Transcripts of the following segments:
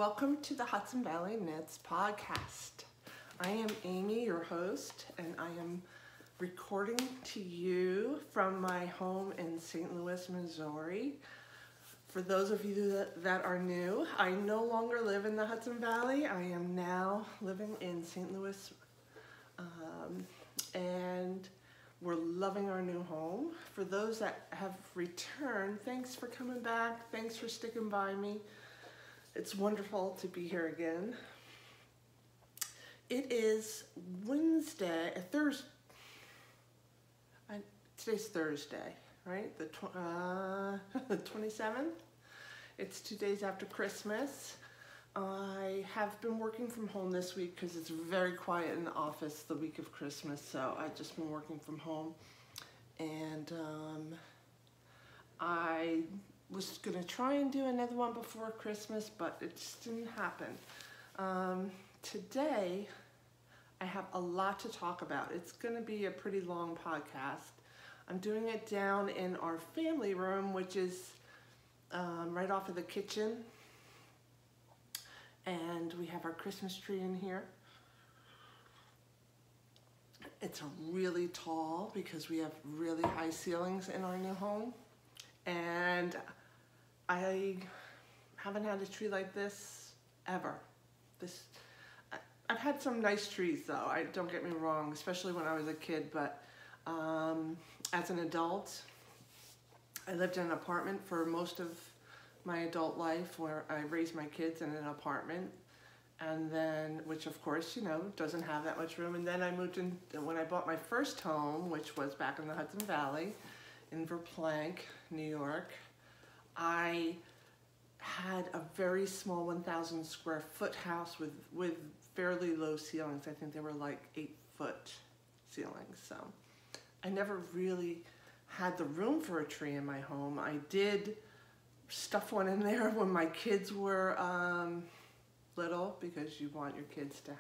Welcome to the Hudson Valley Knits Podcast. I am Amy, your host, and I am recording to you from my home in St. Louis, Missouri. For those of you that are new, I no longer live in the Hudson Valley. I am now living in St. Louis, and we're loving our new home. For those that have returned, thanks for coming back. Thanks for sticking by me. It's wonderful to be here again. It is today's Thursday, right? The 27th. It's 2 days after Christmas. I have been working from home this week because it's very quiet in the office the week of Christmas, so I've just been working from home. And I was gonna try and do another one before Christmas, but it just didn't happen. Today, I have a lot to talk about. It's gonna be a pretty long podcast. I'm doing it down in our family room, which is right off of the kitchen. And we have our Christmas tree in here. It's really tall because we have really high ceilings in our new home. And I haven't had a tree like this ever. I've had some nice trees though, don't get me wrong, especially when I was a kid, but as an adult, I lived in an apartment for most of my adult life where I raised my kids in an apartment, and then, which of course, you know, doesn't have that much room. And then I moved in, when I bought my first home, which was back in the Hudson Valley in Verplanck, New York, I had a very small 1,000 square foot house with fairly low ceilings. I think they were like 8-foot ceilings. So I never really had the room for a tree in my home. I did stuff one in there when my kids were little, because you want your kids to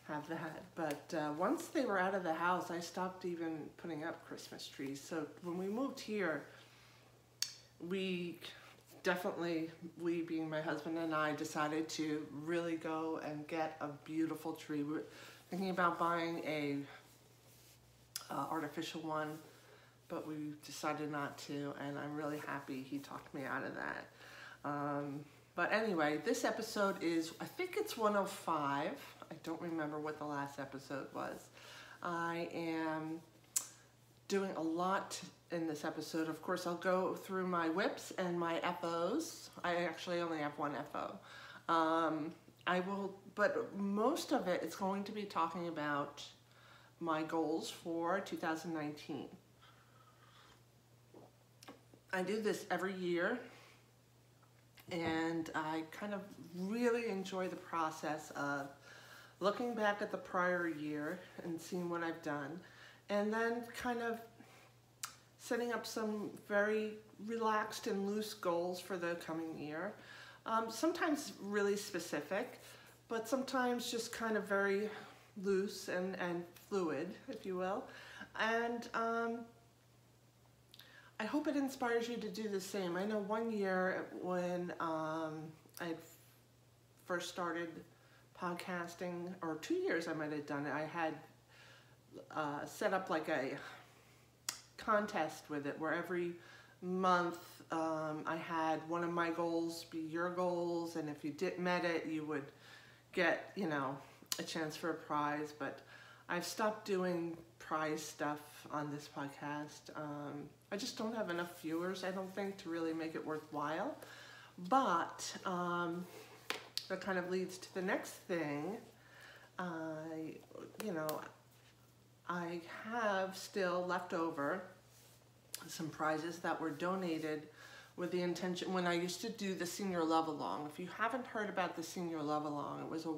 have that. But once they were out of the house, I stopped even putting up Christmas trees. So when we moved here, we being my husband and I, decided to really go and get a beautiful tree. We're thinking about buying a artificial one, but we decided not to, and I'm really happy he talked me out of that. But anyway, this episode is, I think it's 105. I don't remember what the last episode was. I am doing a lot in this episode. Of course, I'll go through my whips and my FOs. I actually only have one FO. But most of it is going to be talking about my goals for 2019. I do this every year, and I kind of really enjoy the process of looking back at the prior year and seeing what I've done, and then kind of setting up some very relaxed and loose goals for the coming year. Sometimes really specific, but sometimes just kind of very loose and fluid, if you will. And I hope it inspires you to do the same. I know one year when I first started podcasting, or 2 years I might have done it, I had set up like a contest with it, where every month I had one of my goals be your goals, and if you met it, you would get, you know, a chance for a prize. But I've stopped doing prize stuff on this podcast. I just don't have enough viewers, I don't think, to really make it worthwhile. But that kind of leads to the next thing. I have still left over some prizes that were donated with the intention, when I used to do the senior love along. If you haven't heard about the senior love along, it was a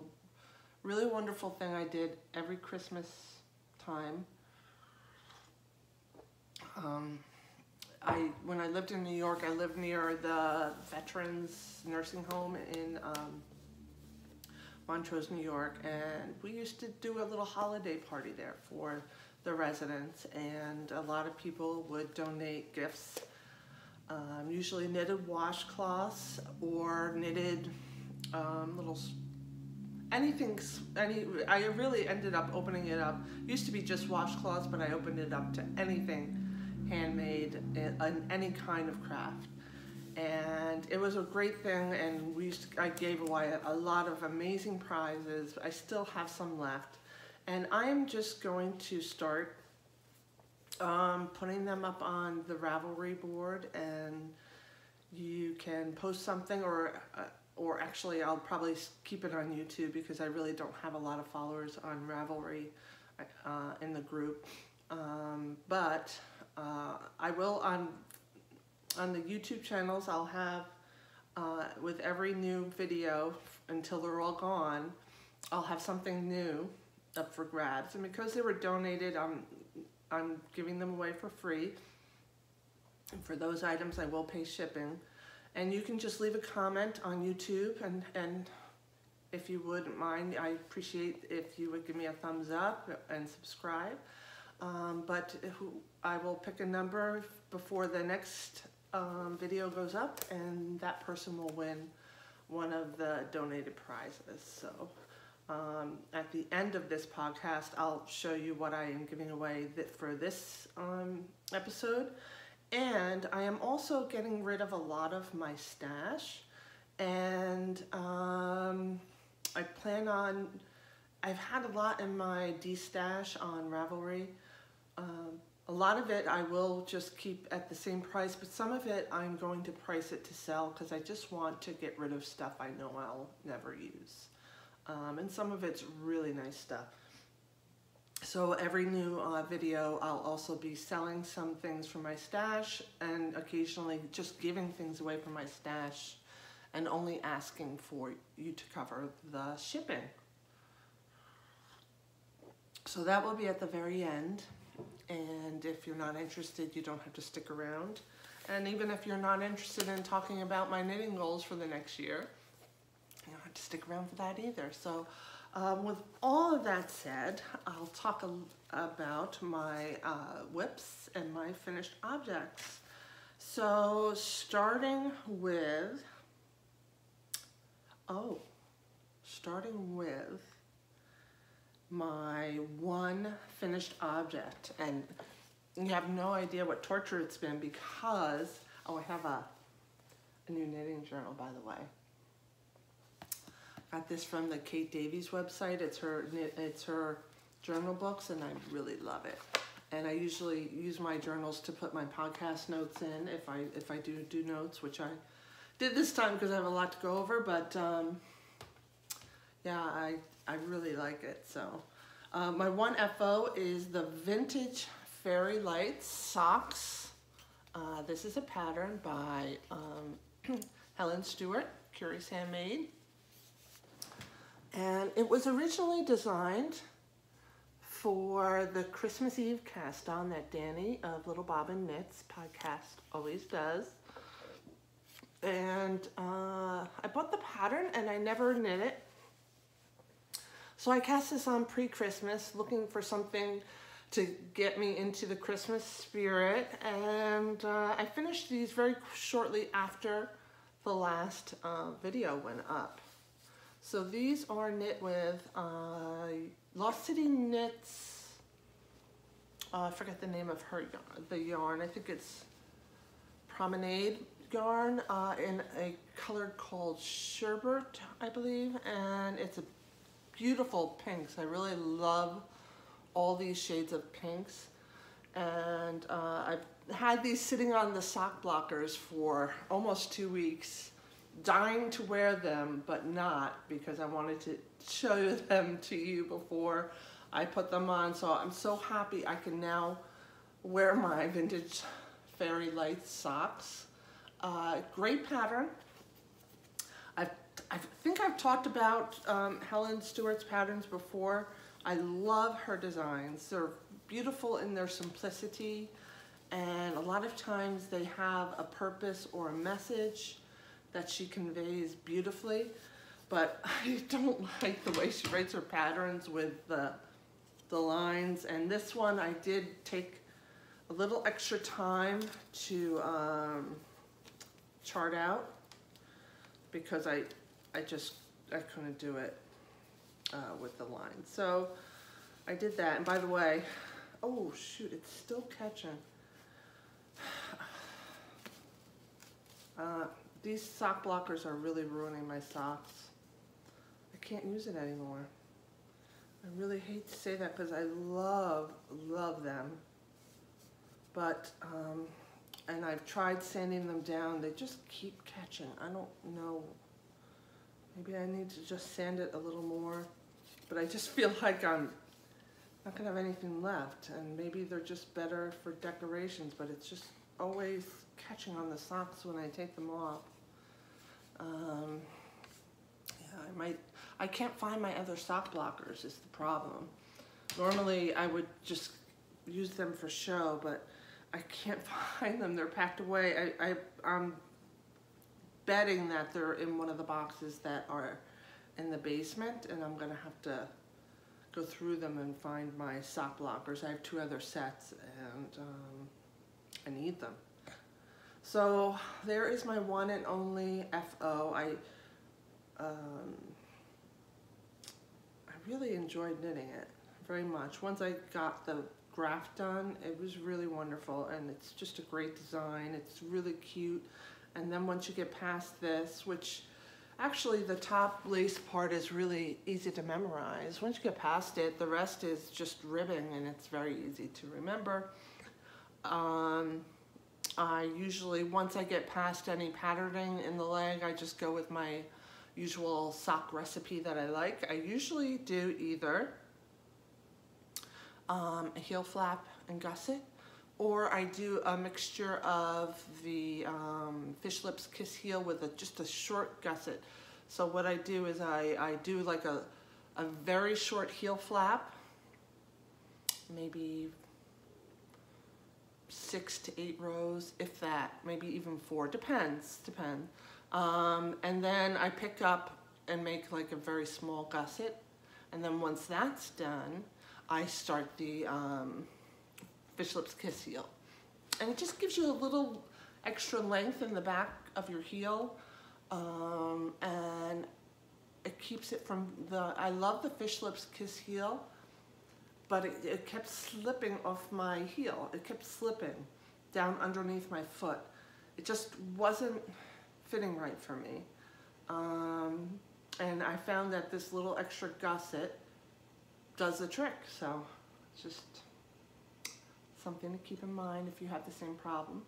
really wonderful thing I did every Christmas time. When I lived in New York, I lived near the Veterans Nursing Home in Montrose, New York, and we used to do a little holiday party there for the residents, and a lot of people would donate gifts, usually knitted washcloths or knitted I really ended up opening it up. It used to be just washcloths, but I opened it up to anything handmade in any kind of craft. And it was a great thing, and I gave away a lot of amazing prizes. I still have some left. And I'm just going to start putting them up on the Ravelry board, and you can post something, or actually I'll probably keep it on YouTube because I really don't have a lot of followers on Ravelry in the group. But I will on the YouTube channels. I'll have with every new video until they're all gone, I'll have something new up for grabs. And because they were donated, I'm giving them away for free. And for those items, I will pay shipping. And you can just leave a comment on YouTube, and if you wouldn't mind, I appreciate if you would give me a thumbs up and subscribe. But I will pick a number before the next video goes up, and that person will win one of the donated prizes. So at the end of this podcast, I'll show you what I am giving away for this episode. And I am also getting rid of a lot of my stash, and I plan on, I've had a lot in my destash on Ravelry. A lot of it I will just keep at the same price, but some of it I'm going to price it to sell because I just want to get rid of stuff I know I'll never use. And some of it's really nice stuff. So every new video, I'll also be selling some things from my stash, and occasionally just giving things away from my stash and only asking for you to cover the shipping. So that will be at the very end. And if you're not interested, you don't have to stick around. And even if you're not interested in talking about my knitting goals for the next year, you don't have to stick around for that either. So with all of that said, I'll talk about my whips and my finished objects. So starting with my one finished object, and you have no idea what torture it's been because, I have a new knitting journal, by the way. Got this from the Kate Davies website. It's her journal books, and I really love it. And I usually use my journals to put my podcast notes in if I do notes, which I did this time because I have a lot to go over. But yeah, I really like it. So my one FO is the Vintage Fairy Lights socks. This is a pattern by Helen Stewart, Curious Handmade. And it was originally designed for the Christmas Eve cast on that Dani of Little Bobbin Knits podcast always does. And I bought the pattern and I never knit it. So I cast this on pre-Christmas, looking for something to get me into the Christmas spirit. And I finished these very shortly after the last video went up. So these are knit with Lost City Knits. I forget the name of the yarn. I think it's Promenade yarn in a color called Sherbet, I believe, and it's a beautiful pinks. I really love all these shades of pinks, and I've had these sitting on the sock blockers for almost 2 weeks, dying to wear them, but not, because I wanted to show them to you before I put them on. So I'm so happy I can now wear my Vintage Fairy Lights socks. Great pattern. I think I've talked about Helen Stewart's patterns before. I love her designs. They're beautiful in their simplicity, and a lot of times they have a purpose or a message that she conveys beautifully, but I don't like the way she writes her patterns with the lines. And this one I did take a little extra time to chart out, because I couldn't do it with the line. So I did that, and by the way, oh shoot, it's still catching. These sock blockers are really ruining my socks. I can't use it anymore. I really hate to say that because I love them. But, and I've tried sanding them down. They just keep catching. I don't know. Maybe I need to just sand it a little more. But I just feel like I'm not going to have anything left. And maybe they're just better for decorations, but it's just always catching on the socks when I take them off. Yeah, I can't find my other sock blockers is the problem. Normally I would just use them for show, but I can't find them. They're packed away. I'm betting that they're in one of the boxes that are in the basement, and I'm gonna have to go through them and find my sock blockers. I have 2 other sets, and I need them. So there is my one and only FO. I really enjoyed knitting it very much. Once I got the graph done, it was really wonderful, and it's just a great design. It's really cute. And then once you get past this, which actually the top lace part is really easy to memorize. Once you get past it, the rest is just ribbing, and it's very easy to remember. I usually, once I get past any patterning in the leg, I just go with my usual sock recipe that I like. I usually do either a heel flap and gusset, or I do a mixture of the fish lips kiss heel with just a short gusset. So what I do is I do like a very short heel flap, maybe 6 to 8 rows, if that, maybe even 4, depends. And then I pick up and make like a very small gusset, and then once that's done, I start the fish lips kiss heel. And it just gives you a little extra length in the back of your heel, and it keeps it from I love the fish lips kiss heel, but it kept slipping off my heel. It kept slipping down underneath my foot. It just wasn't fitting right for me. And I found that this little extra gusset does the trick. So it's just something to keep in mind if you have the same problem,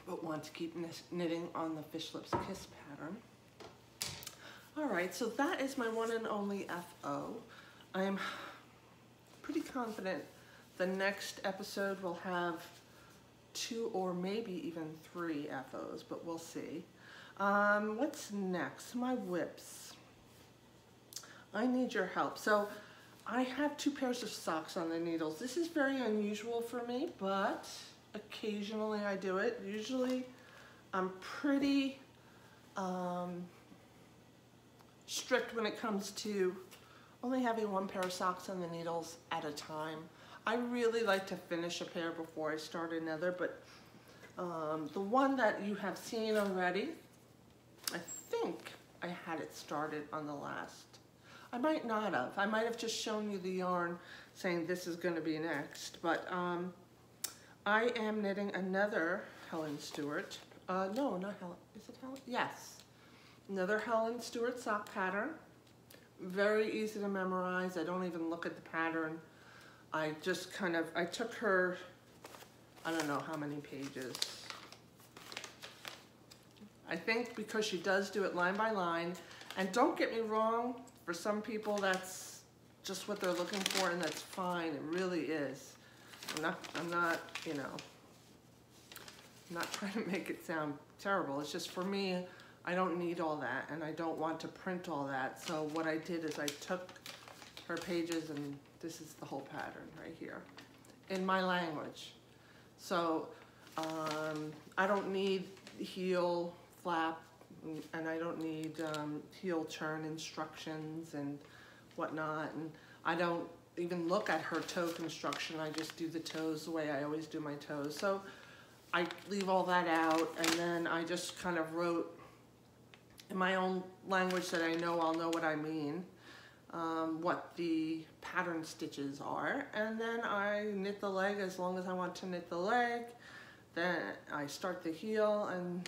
but want to keep knitting on the fish lips kiss pattern. All right, so that is my one and only FO. I'm pretty confident the next episode will have 2 or maybe even 3 FOs, but we'll see. What's next? My whips. I need your help. So I have 2 pairs of socks on the needles. This is very unusual for me, but occasionally I do it. Usually I'm pretty strict when it comes to only having 1 pair of socks on the needles at a time. I really like to finish a pair before I start another, but the one that you have seen already, I think I had it started on the last. I might not have. I might have just shown you the yarn saying this is going to be next, but I am knitting another Helen Stewart. No, not Helen. Is it Helen? Yes. Another Helen Stewart sock pattern. Very easy to memorize. I don't even look at the pattern. I just I took her, I don't know how many pages. I think because she does do it line by line, and don't get me wrong, for some people that's just what they're looking for, and that's fine, it really is. I'm not, you know, I'm not trying to make it sound terrible. It's just for me, I don't need all that, and I don't want to print all that. So what I did is I took her pages, and this is the whole pattern right here in my language. So I don't need heel flap, and I don't need heel turn instructions and whatnot, and I don't even look at her toe construction. I just do the toes the way I always do my toes. So I leave all that out, and then I just kind of wrote in my own language that I know, I'll know what I mean, what the pattern stitches are, and then I knit the leg as long as I want to knit the leg. Then I start the heel, and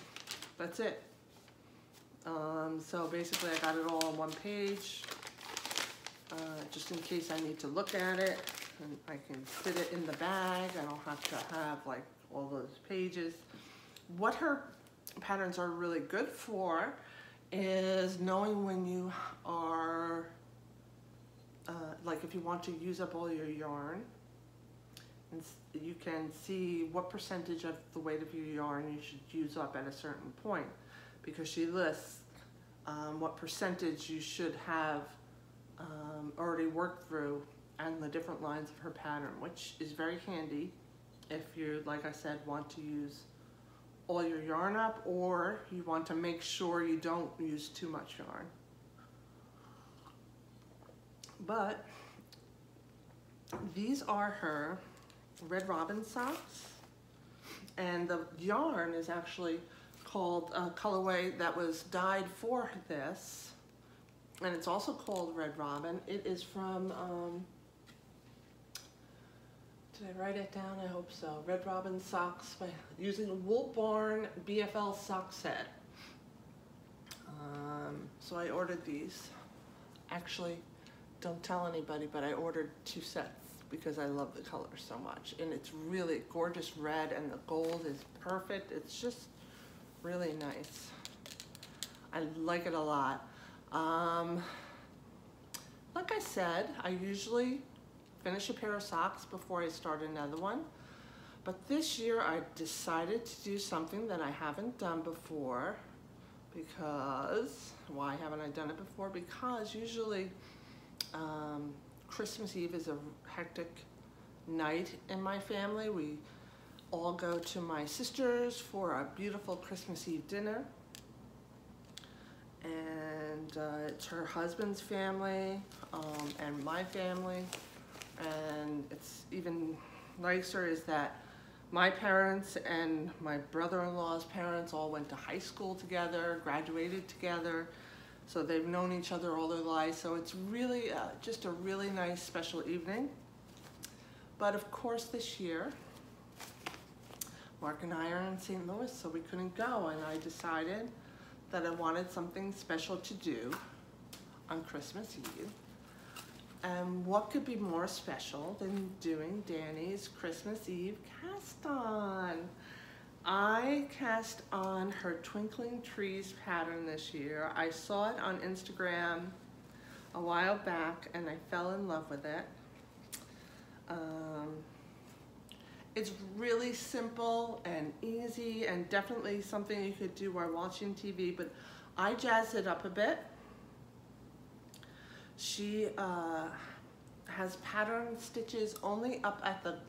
that's it. So basically I got it all on one page, just in case I need to look at it, and I can fit it in the bag. I don't have to have like all those pages. What her patterns are really good for is knowing when you are, like if you want to use up all your yarn, and you can see what percentage of the weight of your yarn you should use up at a certain point, because she lists what percentage you should have already worked through and the different lines of her pattern, which is very handy if you, like I said, want to use all your yarn up, or you want to make sure you don't use too much yarn. But these are her Red Robin socks, and the yarn is actually called a colorway that was dyed for this, and it's also called Red Robin. It is from, did I write it down? I hope so. Red Robin socks by using a Wool Barn BFL sock set. So I ordered these. Actually, don't tell anybody, but I ordered 2 sets because I love the color so much. And it's really gorgeous red, and the gold is perfect. It's just really nice. I like it a lot. Like I said, I usually finish a pair of socks before I start another one. But this year I decided to do something that I haven't done before, because, why haven't I done it before? Because usually Christmas Eve is a hectic night in my family. We all go to my sister's for a beautiful Christmas Eve dinner. And it's her husband's family and my family. And it's even nicer is that my parents and my brother-in-law's parents all went to high school together, graduated together. So they've known each other all their lives. So it's really just a really nice special evening. But of course this year, Mark and I are in St. Louis, so we couldn't go. And I decided that I wanted something special to do on Christmas Eve. And what could be more special than doing Dani's Christmas Eve cast on? I cast on her Twinkling Trees pattern this year. I saw it on Instagram a while back and I fell in love with it. It's really simple and easy, and definitely something you could do while watching TV, but I jazzed it up a bit. She has pattern stitches only up at the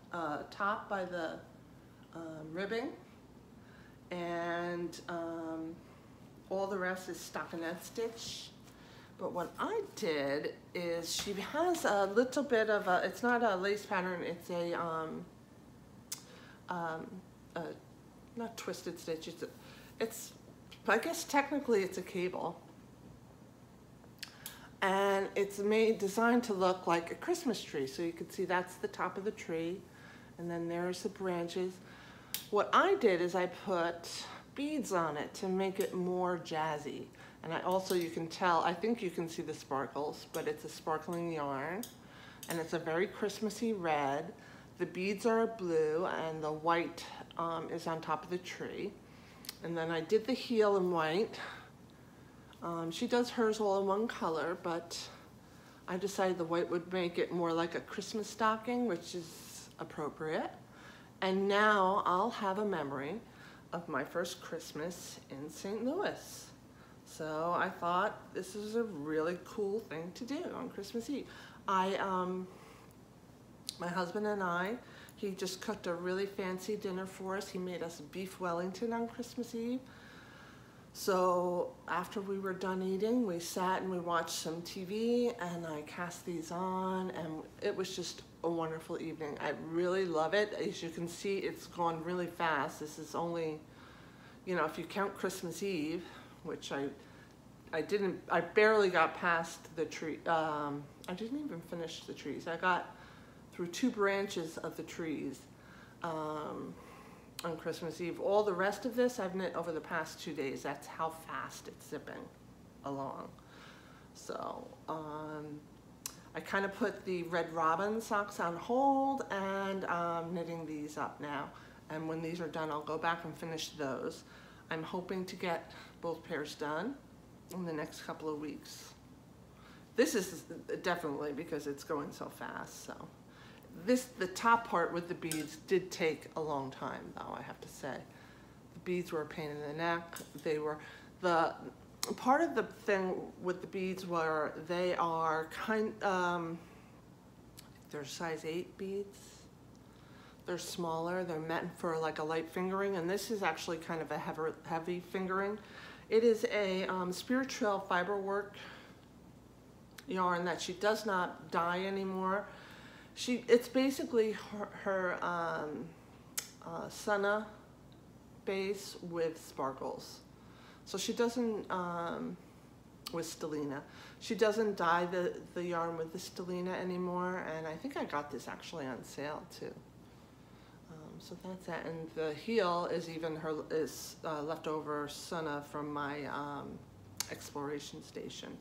top by the ribbing, and all the rest is stockinette stitch. But what I did is she has a little bit of a, it's not a lace pattern, it's a not twisted stitch, it's I guess technically it's a cable. And it's designed to look like a Christmas tree. So you can see that's the top of the tree, and then there's the branches. What I did is I put beads on it to make it more jazzy. And I also, you can tell, I think you can see the sparkles, but it's a sparkling yarn, and it's a very Christmassy red. The beads are blue, and the white is on top of the tree. And then I did the heel in white. She does hers all in one color, but I decided the white would make it more like a Christmas stocking, which is appropriate. And now I'll have a memory of my first Christmas in St. Louis. So I thought this is a really cool thing to do on Christmas Eve. My husband and I, he just cooked a really fancy dinner for us. He made us beef Wellington on Christmas Eve. So after we were done eating, we sat and we watched some TV, and I cast these on, and it was just a wonderful evening. I really love it. As you can see, it's gone really fast. This is only, you know, if you count Christmas Eve, which I I barely got past the tree. I didn't even finish the trees. I got through 2 branches of the trees on Christmas Eve. All the rest of this I've knit over the past 2 days. That's how fast it's zipping along. So I kind of put the Red Robin socks on hold, and I'm knitting these up now. And when these are done, I'll go back and finish those. I'm hoping to get both pairs done in the next couple of weeks. This is definitely because it's going so fast. So the top part with the beads did take a long time, though, I have to say. The beads were a pain in the neck. They were part of the thing with the beads were they are they're size 8 beads. They're smaller. They're meant for like a light fingering, and this is actually kind of a heavy fingering. It is a Spirit Trail Fiberwork yarn that she does not dye anymore. It's basically her Senna base with sparkles. So she doesn't, with Stellina, she doesn't dye the yarn with the Stellina anymore, and I think I got this actually on sale too. So that's that, and the heel is even leftover Senna from my exploration station.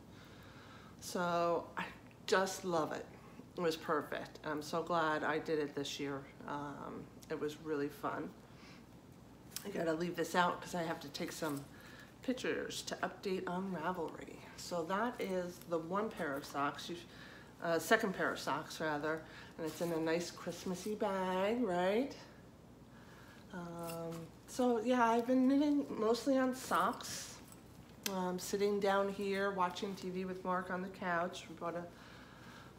So I just love it. It was perfect. I'm so glad I did it this year. It was really fun. I gotta leave this out because I have to take some pictures to update on Ravelry. So that is the one pair of socks, second pair of socks rather, and it's in a nice Christmassy bag, right? So yeah, I've been knitting mostly on socks. Sitting down here watching TV with Mark on the couch. We bought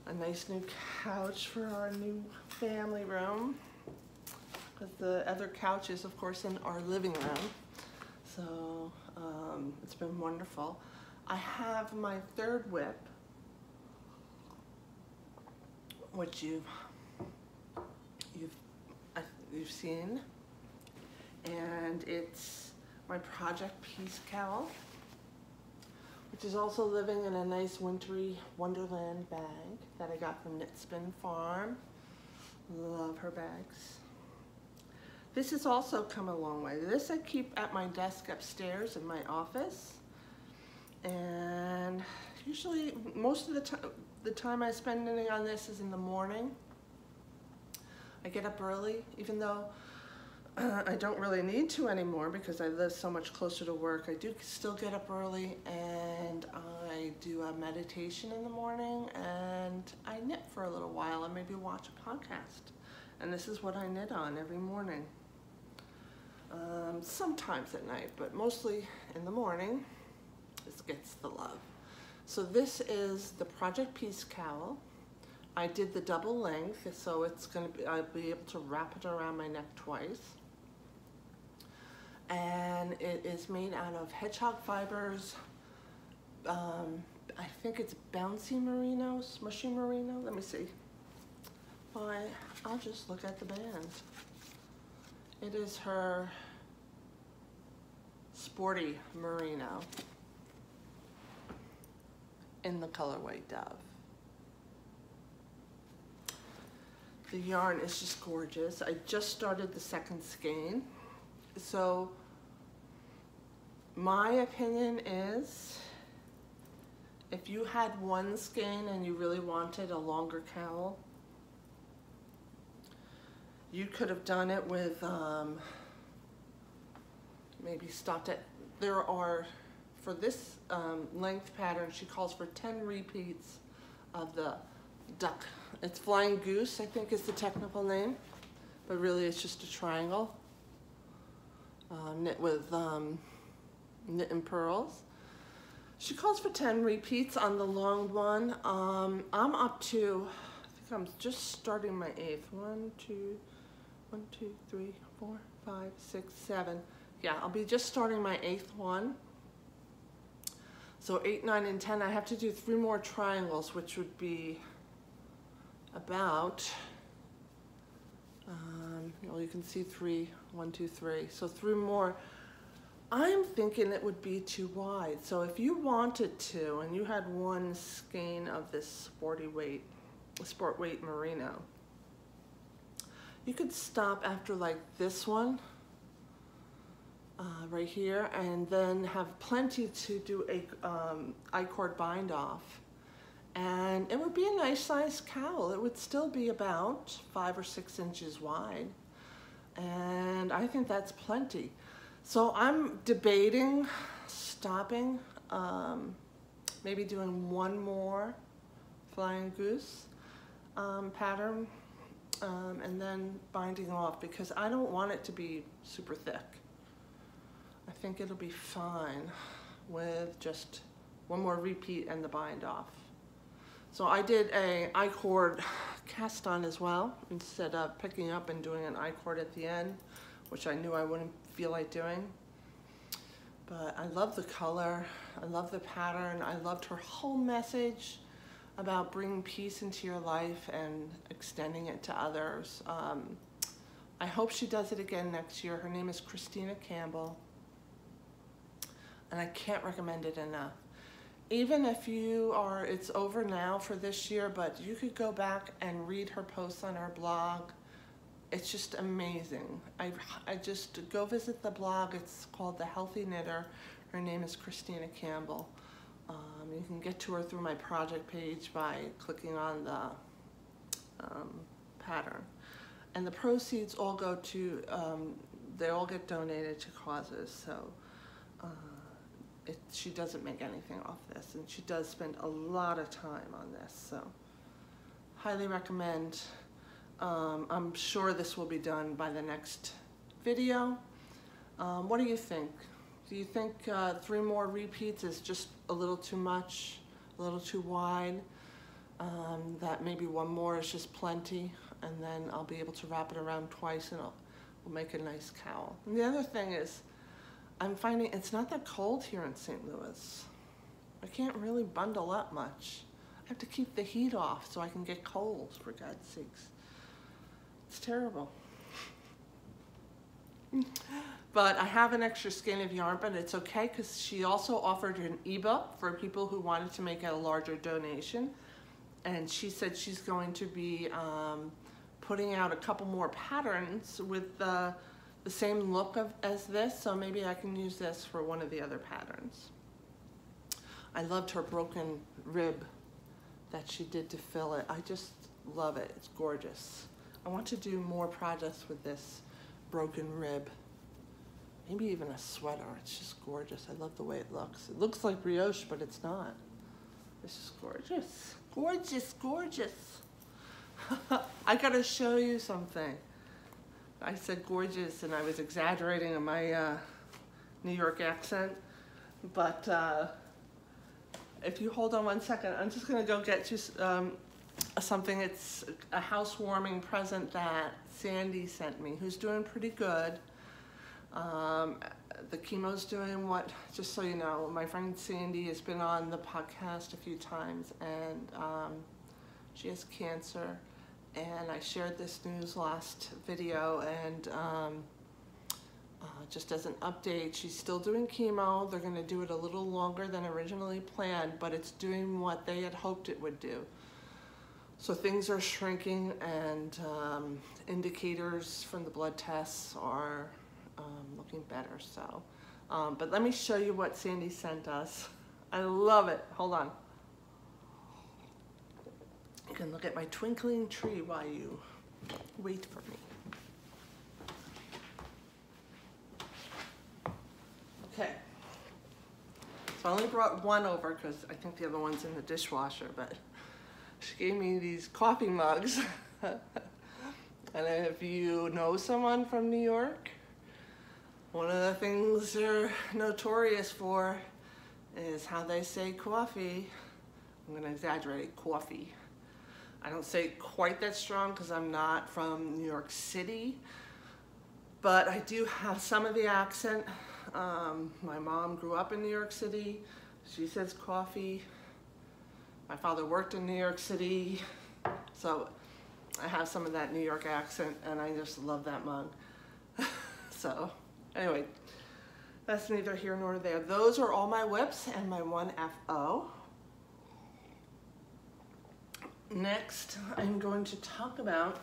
a nice new couch for our new family room, because the other couch is of course in our living room. So it's been wonderful. I have my third whip, which you've seen, and it's my Project Peace Cowl, which is also living in a nice wintry Wonderland bag that I got from Knit Spin Farm. Love her bags. This has also come a long way. This I keep at my desk upstairs in my office, and usually most of the time I spend knitting on this is in the morning. I get up early, even though I don't really need to anymore because I live so much closer to work. I do still get up early, and I do a meditation in the morning, and I knit for a little while and maybe watch a podcast. And this is what I knit on every morning. Sometimes at night, but mostly in the morning. This gets the love. So this is the Project Peace Cowl. I did the double length, so I'll be able to wrap it around my neck twice. And it is made out of hedgehog fibers. I think it's bouncy merino, smushy merino. Let me see. I'll just look at the band. It is her Sporty Merino in the colorway Dove. The yarn is just gorgeous. I just started the second skein. So my opinion is, if you had one skein and you really wanted a longer cowl, you could have done it with maybe stopped at, there are, for this length pattern, she calls for 10 repeats of the duck. It's Flying Goose, I think is the technical name, but really it's just a triangle knit with knit and pearls. She calls for 10 repeats on the long one. I'm up to, I think I'm just starting my 8th. 1, 2, 3, 4, 5, 6, 7. Yeah, I'll be just starting my 8th one. So 8, 9, and 10, I have to do 3 more triangles, which would be about, well, you can see 3, 1, 2, 3. So 3 more I'm thinking it would be too wide. So if you wanted to, and you had one skein of this sport weight merino, you could stop after like this one, right here, and then have plenty to do a I-cord bind off. And it would be a nice sized cowl. It would still be about 5 or 6 inches wide. And I think that's plenty. So I'm debating stopping, maybe doing one more flying goose pattern, and then binding off, because I don't want it to be super thick. I think it'll be fine with just one more repeat and the bind off. So I did a I-cord cast on as well, instead of picking up and doing an I-cord at the end, which I knew I wouldn't feel like doing. But I love the color, I love the pattern, I loved her whole message about bringing peace into your life and extending it to others. I hope she does it again next year. Her name is Christina Campbell, and I can't recommend it enough. Even if it's over now for this year, but you could go back and read her posts on her blog. It's just amazing. I just go visit the blog. It's called The Healthy Knitter. Her name is Christina Campbell. You can get to her through my project page by clicking on the pattern. And the proceeds all go to, they all get donated to causes. So she doesn't make anything off this, and she does spend a lot of time on this. So highly recommend. I'm sure this will be done by the next video. What do you think? Do you think 3 more repeats is just a little too much, a little too wide? That maybe one more is just plenty, and then I'll be able to wrap it around twice, and we'll make a nice cowl. And the other thing is, I'm finding it's not that cold here in St. Louis. I can't really bundle up much. I have to keep the heat off so I can get cold, for God's sakes. It's terrible. But I have an extra skein of yarn, but it's okay, because she also offered an ebook for people who wanted to make a larger donation. And she said she's going to be putting out a couple more patterns with the same look as this, so maybe I can use this for one of the other patterns. I loved her broken rib that she did to fill it. I just love it. It's gorgeous. I want to do more projects with this broken rib. Maybe even a sweater. It's just gorgeous. I love the way it looks. It looks like brioche, but it's not. It's just gorgeous. Gorgeous, gorgeous. I gotta show you something. I said gorgeous, and I was exaggerating in my New York accent. But if you hold on one second, I'm just gonna go get you something. It's a housewarming present that Sandy sent me, who's doing pretty good. The chemo's doing what, just so you know, my friend Sandy has been on the podcast a few times, and she has cancer. And I shared this news last video, and just as an update, she's still doing chemo. They're going to do it a little longer than originally planned, but it's doing what they had hoped it would do. So things are shrinking, and indicators from the blood tests are looking better. So, but let me show you what Sandy sent us. I love it. Hold on. You can look at my twinkling tree while you wait for me. Okay. So I only brought one over because I think the other one's in the dishwasher, but she gave me these coffee mugs. And if you know someone from New York, one of the things they're notorious for is how they say coffee. I'm going to exaggerate, coffee. I don't say it quite that strong because I'm not from New York City, but I do have some of the accent. My mom grew up in New York City. She says coffee. My father worked in New York City, so I have some of that New York accent, and I just love that mug. So anyway, That's neither here nor there. Those are all my whips and my 1FO. Next, I'm going to talk about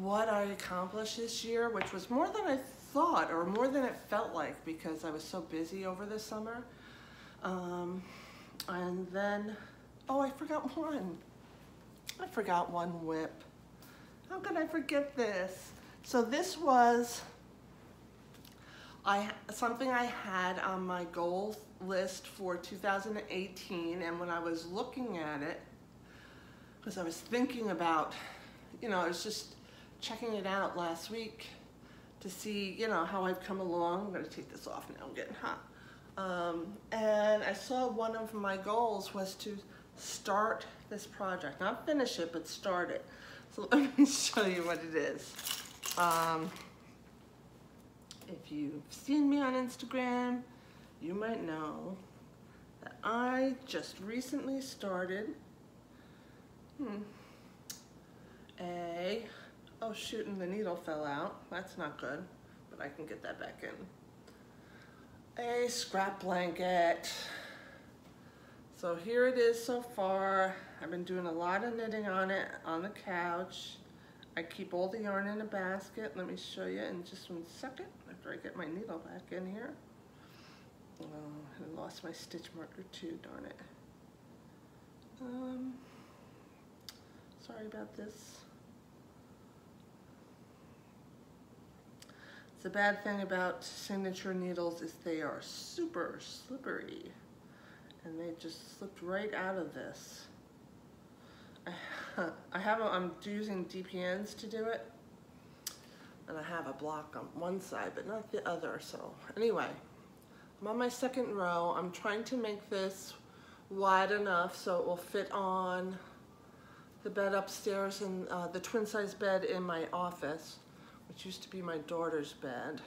what I accomplished this year, which was more than I thought, or more than it felt like, because I was so busy over the summer. And then, oh, I forgot one. I forgot one whip. How could I forget this? So this was something I had on my goals list for 2018, and when I was looking at it, because I was thinking about, I was just checking it out last week to see, how I've come along. I'm going to take this off now, I'm getting hot. And I saw one of my goals was to start this project. Not finish it, but start it. So let me show you what it is. If you've seen me on Instagram, you might know that I just recently started oh shoot, and the needle fell out. That's not good, but I can get that back in. A scrap blanket. So here it is so far. I've been doing a lot of knitting on it on the couch. I keep all the yarn in a basket. Let me show you in just 1 second after I get my needle back in here. Oh, I lost my stitch marker too, darn it. Sorry about this. The bad thing about signature needles is they are super slippery, and they just slipped right out of this. I'm using DPNs to do it, and I have a block on one side but not the other. So anyway, I'm on my second row. I'm trying to make this wide enough so it will fit on the bed upstairs and the twin size bed in my office, which used to be my daughter's bed.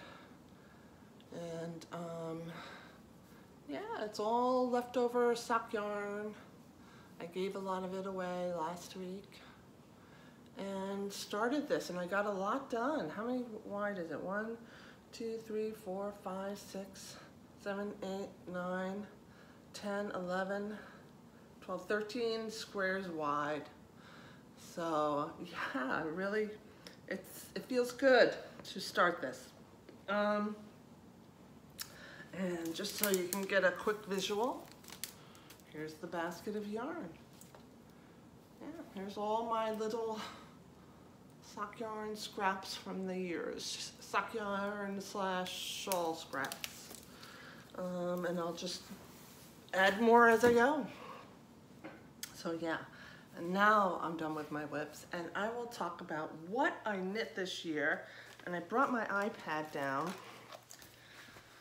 And yeah, it's all leftover sock yarn. I gave a lot of it away last week and started this, and I got a lot done. How many wide is it? 1, 2, 3, 4, 5, 6, 7, 8, 9, 10, 11, 12, 13 squares wide. So yeah, really, it feels good to start this. And just so you can get a quick visual, here's the basket of yarn. Yeah, here's all my little sock yarn scraps from the years. Sock yarn / shawl scraps. And I'll just add more as I go. So yeah, and now I'm done with my whips, and I will talk about what I knit this year. And I brought my iPad down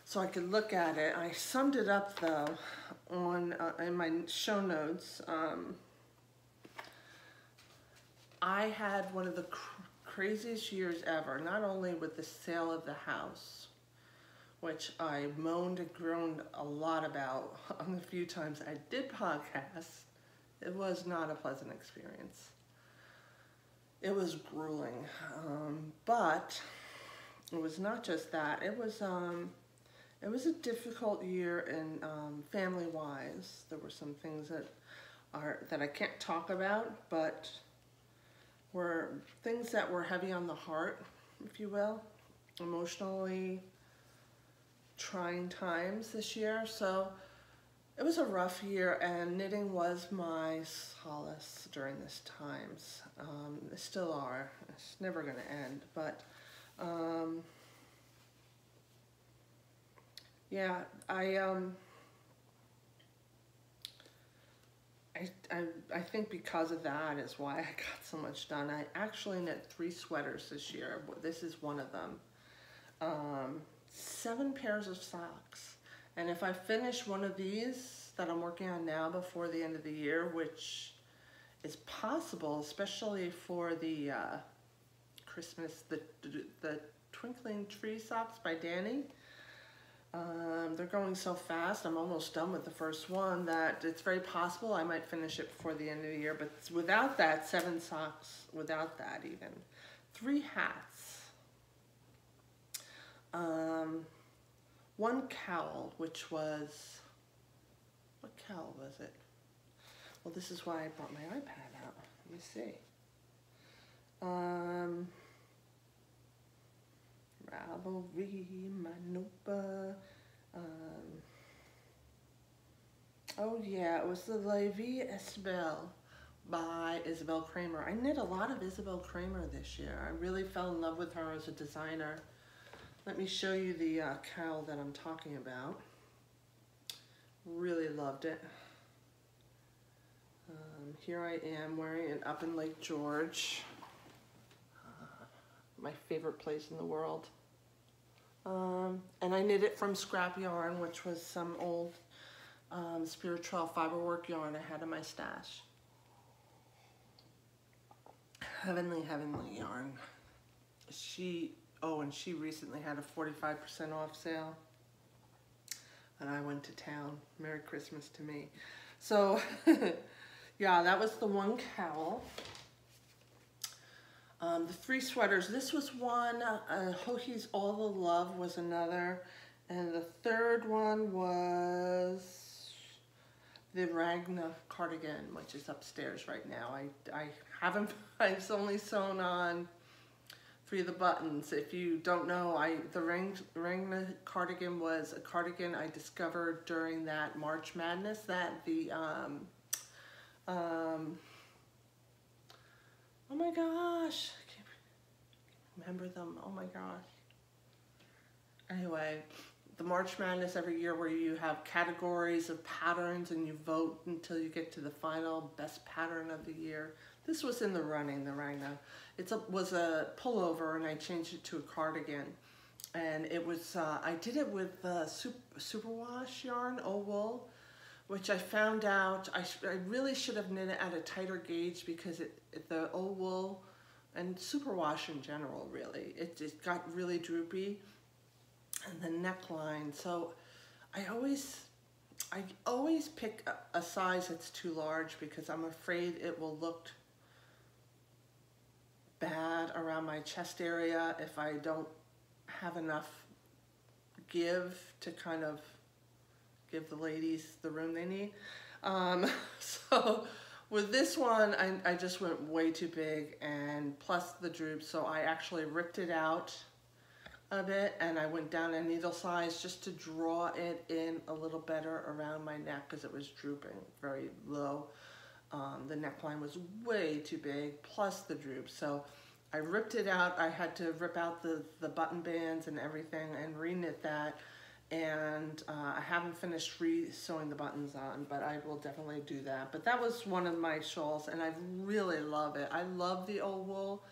so I could look at it. I summed it up though on in my show notes. I had one of the craziest years ever, not only with the sale of the house, which I moaned and groaned a lot about on the few times I did podcasts. It was not a pleasant experience. It was grueling, but it was not just that. It was a difficult year in family-wise. There were some things that I can't talk about, but were things that were heavy on the heart, if you will, emotionally trying times this year. So it was a rough year, and knitting was my solace during these times. They still are. It's never going to end, but yeah, I think because of that is why I got so much done. I actually knit 3 sweaters this year. This is one of them. 7 pairs of socks. And if I finish one of these that I'm working on now before the end of the year, which is possible, especially for the Christmas, the Twinkling tree socks by Dani. They're going so fast. I'm almost done with the first one that it's very possible I might finish it before the end of the year. But without that, 7 socks, without that even. 3 hats. one cowl, which was, what cowl was it? Well, this is why I brought my iPad out. Let me see. Ravelry, Manopa. Oh yeah, it was the La Vie Isabelle by Isabel Kramer. I knit a lot of Isabel Kramer this year. I really fell in love with her as a designer. Let me show you the cowl that I'm talking about. Really loved it. Here I am wearing it up in Lake George. My favorite place in the world. And I knit it from scrap yarn, which was some old spiritual fiberwork yarn I had in my stash. Heavenly, heavenly yarn. And she recently had a 45% off sale. And I went to town. Merry Christmas to me. So, yeah, that was the one cowl. The three sweaters, this was one, Joge's All the Love was another, and the third one was the Ragna cardigan, which is upstairs right now. I've only sewn on 3 of the buttons. If you don't know, the Ragna cardigan was a cardigan I discovered during that March Madness, that the, oh my gosh, I can't remember them. Oh my gosh. Anyway, the March Madness every year where you have categories of patterns and you vote until you get to the final best pattern of the year. This was in the running, the Ragna. It was a pullover and I changed it to a cardigan. And it was, I did it with superwash yarn, wool, which I found out I really should have knit it at a tighter gauge because the wool and superwash in general, really, it just got really droopy, and the neckline. So I always pick a size that's too large because I'm afraid it will look bad around my chest area if I don't have enough give to kind of give the ladies the room they need. So with this one, I just went way too big, and plus the droop, so I actually ripped it out a bit and I went down a needle size just to draw it in a little better around my neck because it was drooping very low. The neckline was way too big, plus the droop. So I ripped it out. I had to rip out the button bands and everything and re-knit that. And I haven't finished re-sewing the buttons on, but I will definitely do that. But that was one of my shawls, and I really love it. I love the old wool,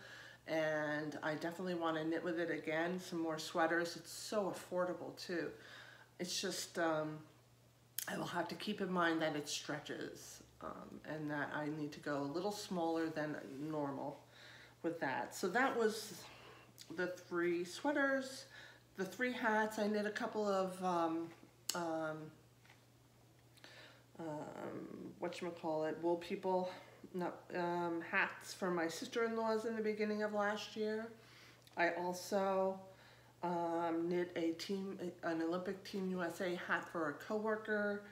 and I definitely want to knit with it again. Some more sweaters. It's so affordable too. It's just I will have to keep in mind that it stretches, and that I need to go a little smaller than normal with that. So that was the 3 sweaters. The 3 hats, I knit a couple of, Wool People hats for my sister-in-laws in the beginning of last year. I also knit an Olympic Team USA hat for a coworker.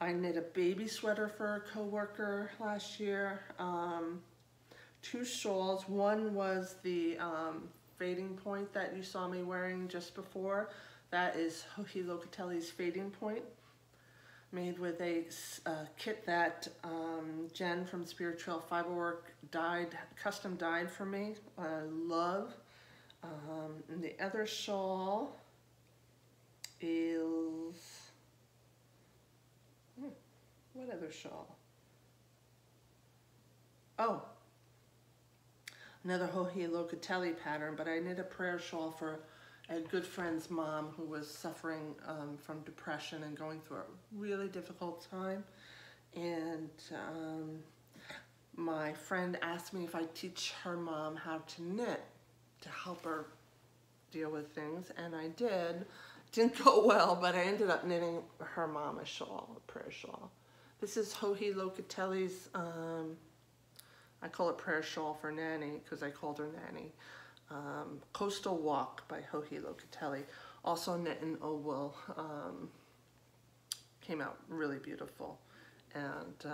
I knit a baby sweater for a coworker last year. 2 shawls. One was the fading point that you saw me wearing just before. That is Jorge Locatelli's fading point, made with a kit that Jen from Spirit Trail Fiberwork custom dyed for me. I love. And the other shawl is, what other shawl? Oh, another Jorge Locatelli pattern, but I knit a prayer shawl for a good friend's mom who was suffering from depression and going through a really difficult time. And my friend asked me if I'd teach her mom how to knit to help her deal with things, and I did. It didn't go well, but I ended up knitting her mom a shawl, a prayer shawl. This is Jorge Locatelli's, I call it prayer shawl for Nanny because I called her Nanny. Coastal Walk by Jorge Locatelli. also knit in wool. Came out really beautiful, and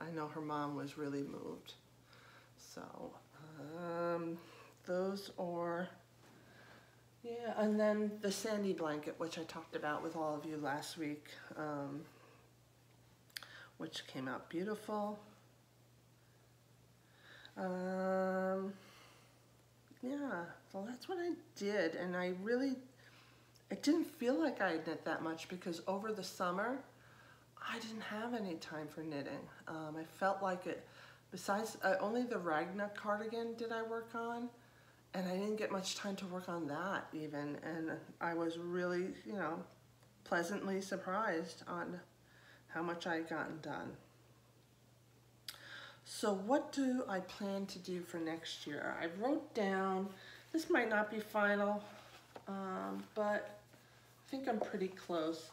I know her mom was really moved. So those are, yeah, and then the sandy blanket, which I talked about with all of you last week, which came out beautiful. Yeah, so that's what I did, and it didn't feel like I knit that much because over the summer, I didn't have any time for knitting. I felt like it, besides only the Ragna cardigan did I work on, and I didn't get much time to work on that even, and I was really, pleasantly surprised on how much I had gotten done. So what do I plan to do for next year? I wrote down, this might not be final, but I think I'm pretty close.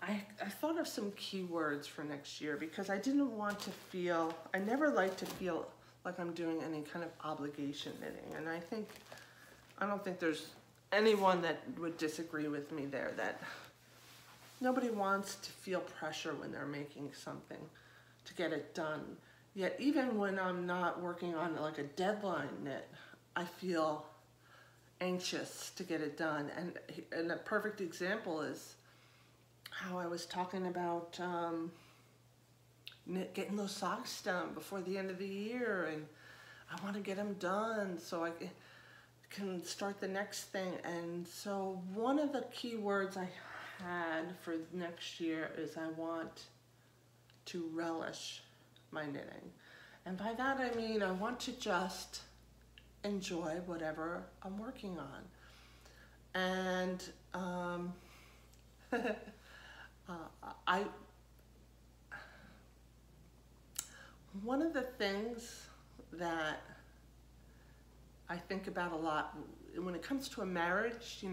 I thought of some keywords for next year because I didn't want to feel, I never like to feel like I'm doing any kind of obligation knitting. And I don't think there's anyone that would disagree with me there, that nobody wants to feel pressure when they're making something to get it done. Yet even when I'm not working on like a deadline knit, I feel anxious to get it done. And a perfect example is how I was talking about getting those socks done before the end of the year, and I want to get them done so I can start the next thing. And so one of the key words I had for next year is I want to relish my knitting. And by that I mean I want to just enjoy whatever I'm working on. And one of the things that I think about a lot when it comes to a marriage,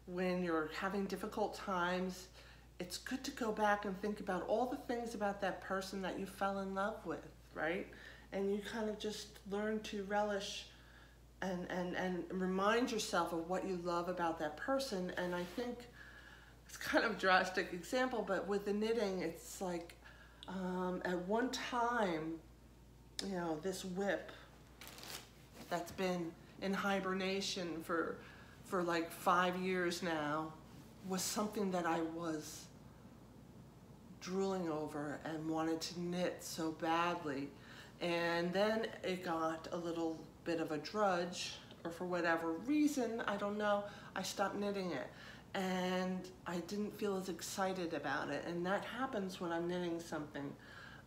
when you're having difficult times, it's good to go back and think about all the things about that person that you fell in love with, right? And you kind of just learn to relish and remind yourself of what you love about that person. And I think it's kind of a drastic example, but with the knitting, it's like at one time, this whip that's been in hibernation for like 5 years now was something that I was drooling over and wanted to knit so badly. And then it got a little bit of a drudge, or for whatever reason, I don't know, I stopped knitting it. And I didn't feel as excited about it. And that happens when I'm knitting something.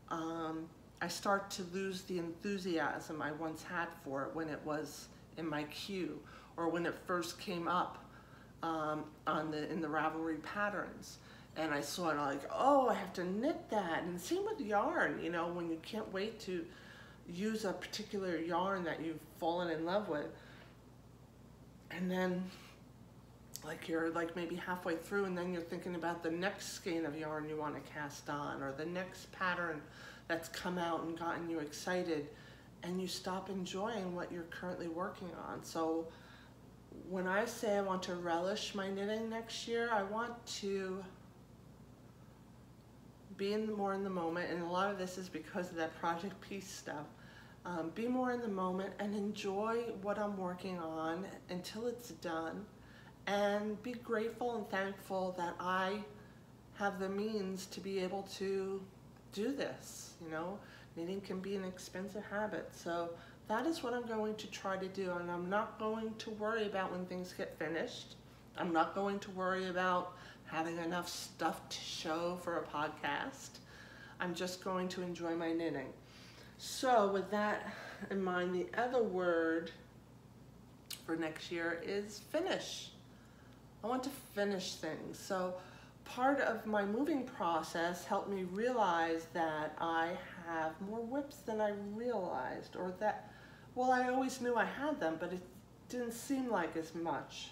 I start to lose the enthusiasm I once had for it when it was in my queue, or when it first came up in the Ravelry patterns. And I saw it like, oh, I have to knit that. And same with yarn, when you can't wait to use a particular yarn that you've fallen in love with. And then you're maybe halfway through, and then you're thinking about the next skein of yarn you want to cast on, or the next pattern that's come out and gotten you excited, and you stop enjoying what you're currently working on. So when I say I want to relish my knitting next year, I want to be more in the moment, and a lot of this is because of that project piece stuff. Be more in the moment and enjoy what I'm working on until it's done, and be grateful and thankful that I have the means to be able to do this. Knitting can be an expensive habit, so that is what I'm going to try to do. And I'm not going to worry about when things get finished. I'm not going to worry about having enough stuff to show for a podcast. I'm just going to enjoy my knitting. So with that in mind, the other word for next year is finish. I want to finish things. So part of my moving process helped me realize that I have more whips than I realized, or that, well, I always knew I had them, but it didn't seem like as much.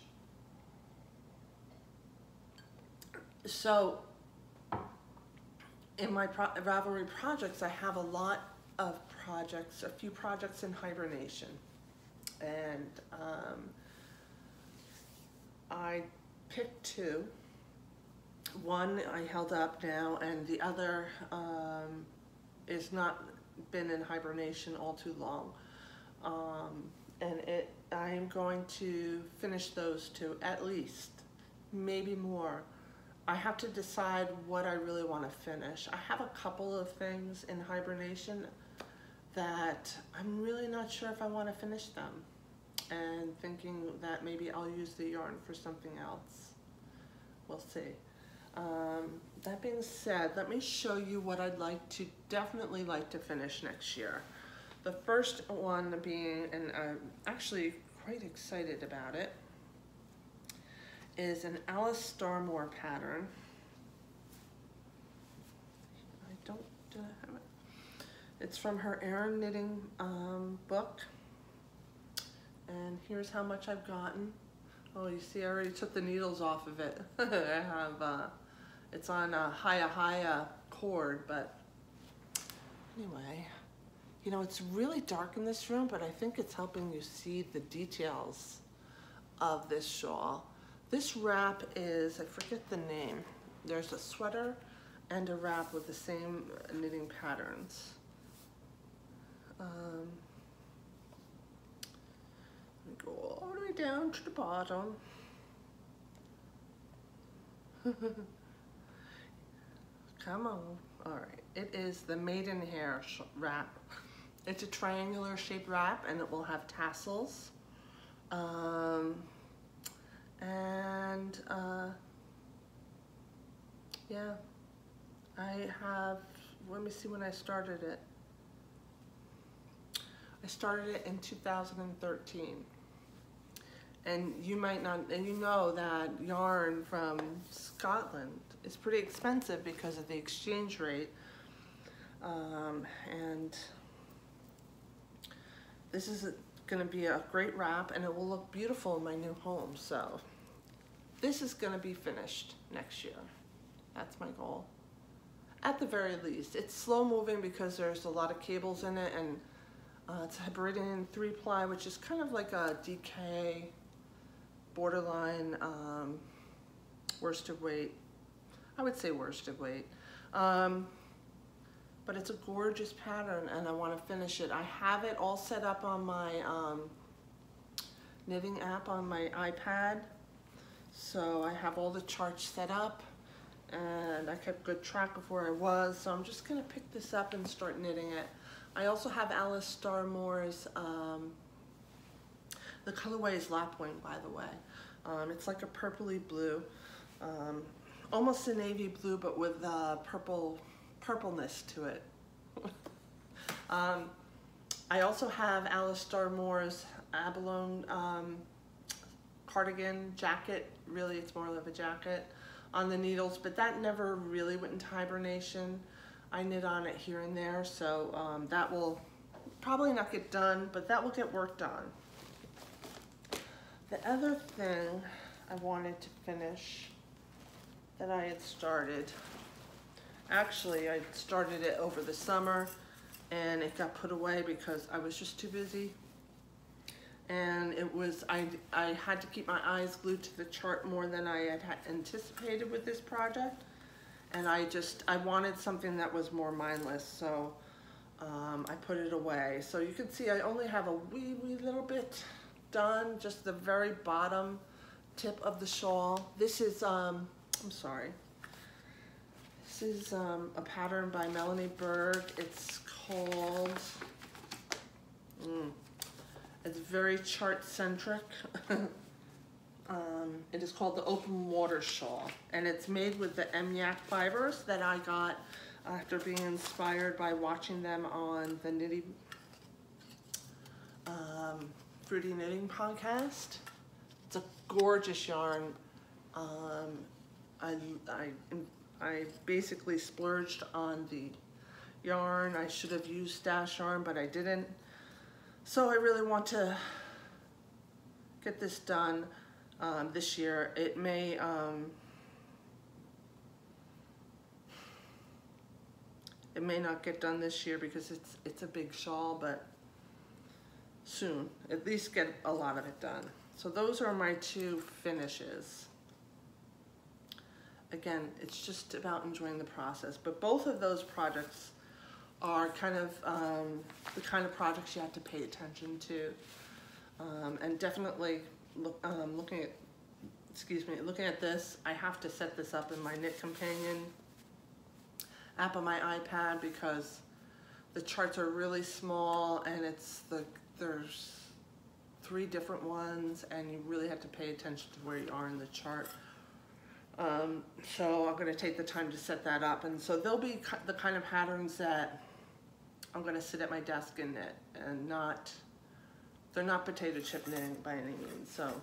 So in my Ravelry projects, I have a lot of projects, a few projects in hibernation. And I picked two. One I held up now, and the other is not been in hibernation all too long. And I'm going to finish those two at least, maybe more. I have to decide what I really want to finish. I have a couple of things in hibernation that I'm really not sure if I want to finish them, and thinking that maybe I'll use the yarn for something else. We'll see. That being said, let me show you what I'd definitely like to finish next year. The first one being, and I'm actually quite excited about it, is an Alice Starmore pattern. I don't have it. It's from her Aran Knitting book. And here's how much I've gotten. Oh, you see, I already took the needles off of it. I have, it's on a Haya cord, but anyway. You know, it's really dark in this room, but I think it's helping you see the details of this shawl. This wrap is, I forget the name. There's a sweater and a wrap with the same knitting patterns. Let me go all the way down to the bottom. Come on. All right. It is the Maidenhair wrap. It's a triangular shaped wrap, and it will have tassels. Yeah, I have, let me see when I started it. I started it in 2013. And you might not, and you know that yarn from Scotland is pretty expensive because of the exchange rate. And this is going to be a great wrap, and it will look beautiful in my new home. So this is going to be finished next year. That's my goal. At the very least. It's slow moving because there's a lot of cables in it, and it's Hebridean 3-ply, which is kind of like a DK borderline worsted weight. I would say worsted weight. But it's a gorgeous pattern, and I want to finish it. I have it all set up on my knitting app on my iPad. So I have all the charts set up, and I kept good track of where I was. So I'm just going to pick this up and start knitting it. I also have Alice Starmore's, the colorway is Lapwing, by the way. It's like a purpley blue, almost a navy blue, but with purpleness to it. I also have Alice Starmore's abalone cardigan jacket. Really, it's more of a jacket on the needles, but that never really went into hibernation. I knit on it here and there, so that will probably not get done, but that will get worked on. The other thing I wanted to finish that I had started, actually I started it over the summer and it got put away because I was just too busy. And it was, I had to keep my eyes glued to the chart more than I had anticipated with this project. And I wanted something that was more mindless, so I put it away. So you can see I only have a wee little bit done, just the very bottom tip of the shawl. This is, I'm sorry. This is a pattern by Melanie Berg. It's called, it's very chart-centric. It is called the Open Water Shawl, and it's made with the Emyak fibers that I got after being inspired by watching them on the Fruity Knitting Podcast. It's a gorgeous yarn. I basically splurged on the yarn. I should have used stash yarn, but I didn't. So I really want to get this done this year. It may not get done this year because it's a big shawl, but soon, at least get a lot of it done. So those are my two finishes. again, it's just about enjoying the process. But both of those projects are kind of the kind of projects you have to pay attention to. And definitely looking at this, I have to set this up in my Knit Companion app on my iPad because the charts are really small and there's 3 different ones and you really have to pay attention to where you are in the chart. So I'm going to take the time to set that up, and so they'll be the kind of patterns that I'm going to sit at my desk and knit, and they're not potato chip knitting by any means. So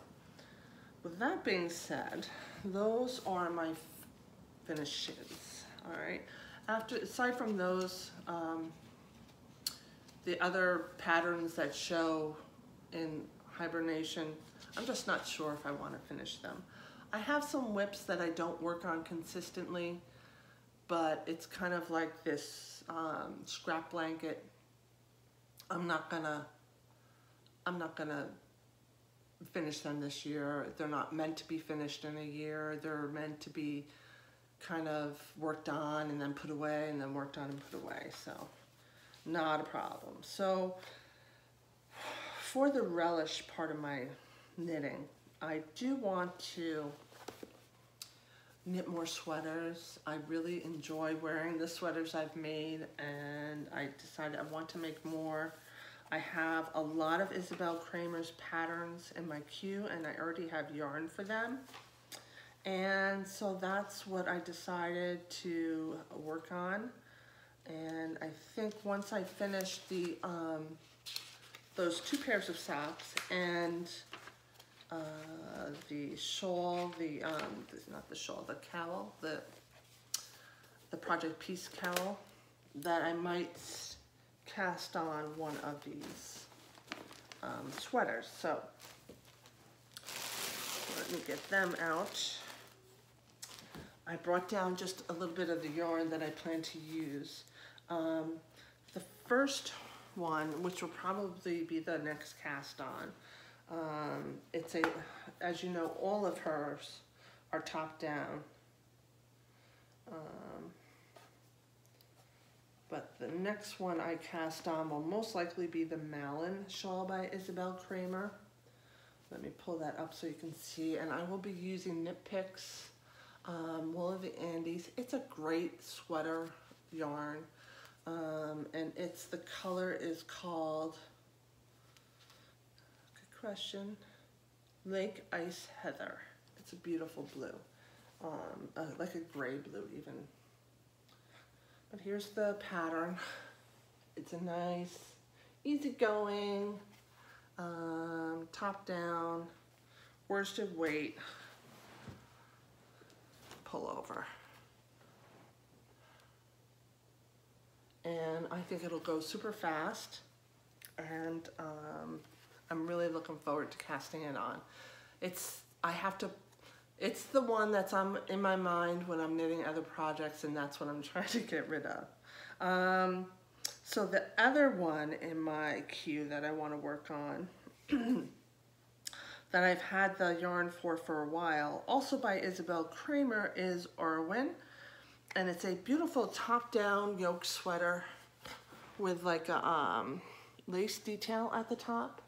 with that being said, those are my finishes. All right. Aside from those, the other patterns that show in hibernation, I'm just not sure if I want to finish them. I have some whips that I don't work on consistently, but it's kind of like this scrap blanket. I'm not gonna finish them this year. They're not meant to be finished in a year. They're meant to be kind of worked on and then put away and then worked on and put away. So not a problem. So for the Relish part of my knitting, I do want to knit more sweaters. I really enjoy wearing the sweaters I've made, and I decided I want to make more. I have a lot of Isabel Kramer's patterns in my queue, and I already have yarn for them. And so that's what I decided to work on. And I think once I finish those 2 pairs of socks and the shawl, not the shawl, the cowl, the Project Peace cowl, that I might cast on one of these sweaters. So let me get them out. I brought down just a little bit of the yarn that I plan to use. The first one, which will probably be the next cast on, as you know, all of hers are top down. But the next one I cast on will most likely be the Malin shawl by Isabel Kramer. Let me pull that up so you can see. And I will be using Knit Picks Wool of the Andes. It's a great sweater yarn. And the color is called, good question, Lake Ice Heather. It's a beautiful blue, like a gray blue even. But here's the pattern. It's a nice, easygoing, top down, worsted weight pullover. And I think it'll go super fast, and I'm really looking forward to casting it on. It's the one that's in my mind when I'm knitting other projects, and that's what I'm trying to get rid of. So the other one in my queue that I want to work on, that I've had the yarn for a while, also by Isabel Kramer, is Irwin. And it's a beautiful top-down yoke sweater with like a lace detail at the top.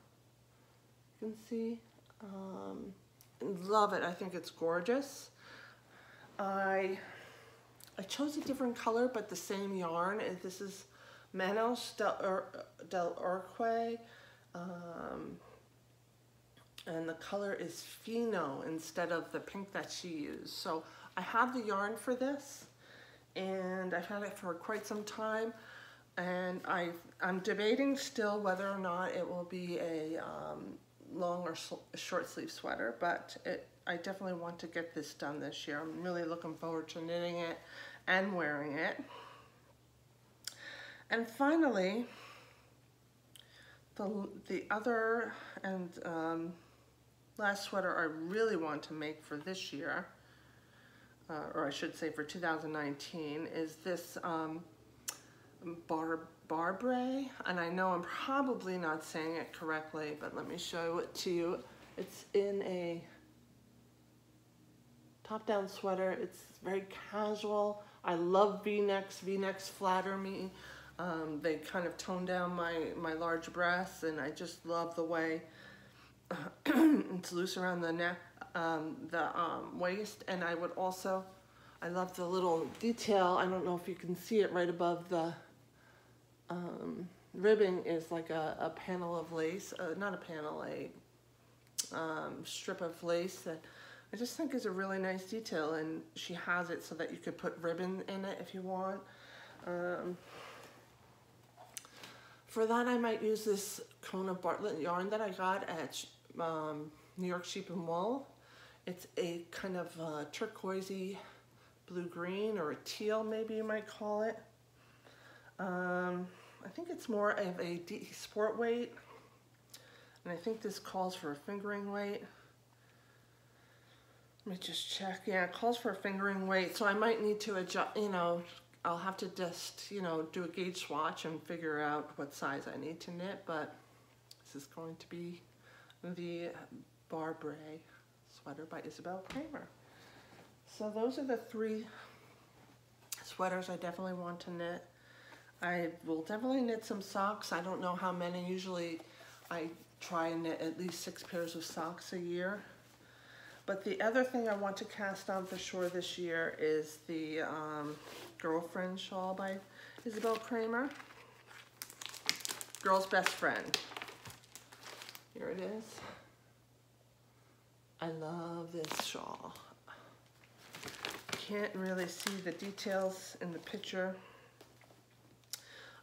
You can see. Love it. I think it's gorgeous. I chose a different color, but the same yarn. This is Manos del Orque. And the color is Fino instead of the pink that she used. So I have the yarn for this, and I've had it for quite some time, and I'm debating still whether or not it will be a long or short sleeve sweater, but I definitely want to get this done this year. I'm really looking forward to knitting it and wearing it. And finally, the other and last sweater I really want to make for this year, or I should say for 2019, is this Barbre, and I know I'm probably not saying it correctly, but let me show it to you. It's in a top-down sweater. It's very casual. I love V-necks. V-necks flatter me. They kind of tone down my large breasts, and I just love the way it's loose around the neck, the waist. And I love the little detail. I don't know if you can see it right above the ribbing is like a panel of lace, not a panel, a strip of lace that I just think is a really nice detail, and she has it so that you could put ribbon in it if you want. For that, I might use this cone of Bartlett yarn that I got at New York Sheep and Wool. It's a kind of turquoisey blue-green, or a teal maybe you might call it. I think it's more of a sport weight, and I think this calls for a fingering weight. Let me just check. Yeah, it calls for a fingering weight, so I might need to adjust, you know, I'll have to just, you know, do a gauge swatch and figure out what size I need to knit, but this is going to be the Barbary sweater by Isabel Kramer. So those are the 3 sweaters I definitely want to knit. I will definitely knit some socks. I don't know how many. Usually I try and knit at least 6 pairs of socks a year. But the other thing I want to cast on for sure this year is the Girlfriend shawl by Isabel Kramer. Girl's Best Friend. Here it is. I love this shawl. Can't really see the details in the picture.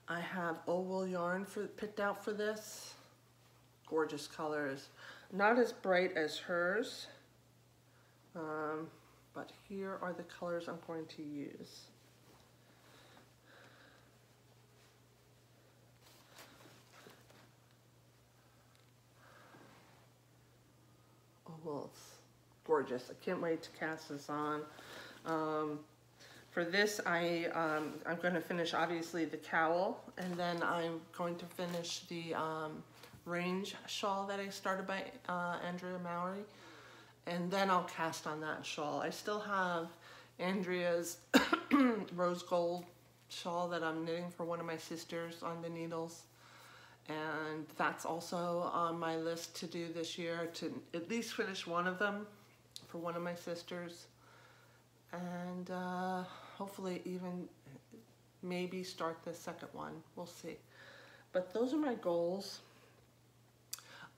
I have old yarn picked out for this. Gorgeous colors. Not as bright as hers, but here are the colors I'm going to use. Oh, well, it's gorgeous. I can't wait to cast this on. For this, I'm going to finish, obviously, the cowl, and then I'm going to finish the range shawl that I started by Andrea Mowry, and then I'll cast on that shawl. I still have Andrea's rose gold shawl that I'm knitting for one of my sisters on the needles, and that's also on my list to do this year, to at least finish one of them for one of my sisters, and hopefully even maybe start the second one. We'll see. But those are my goals.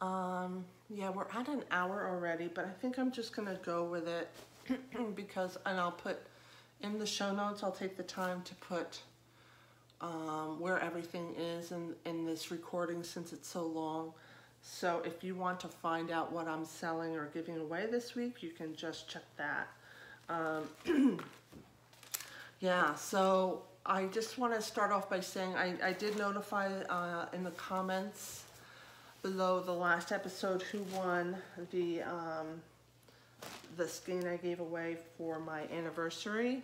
Yeah, we're at an hour already, but I think I'm just gonna go with it because, and I'll put in the show notes, I'll take the time to put where everything is in this recording, since it's so long. So if you want to find out what I'm selling or giving away this week, you can just check that. Yeah, so I just want to start off by saying I did notify in the comments below the last episode who won the skein I gave away for my anniversary.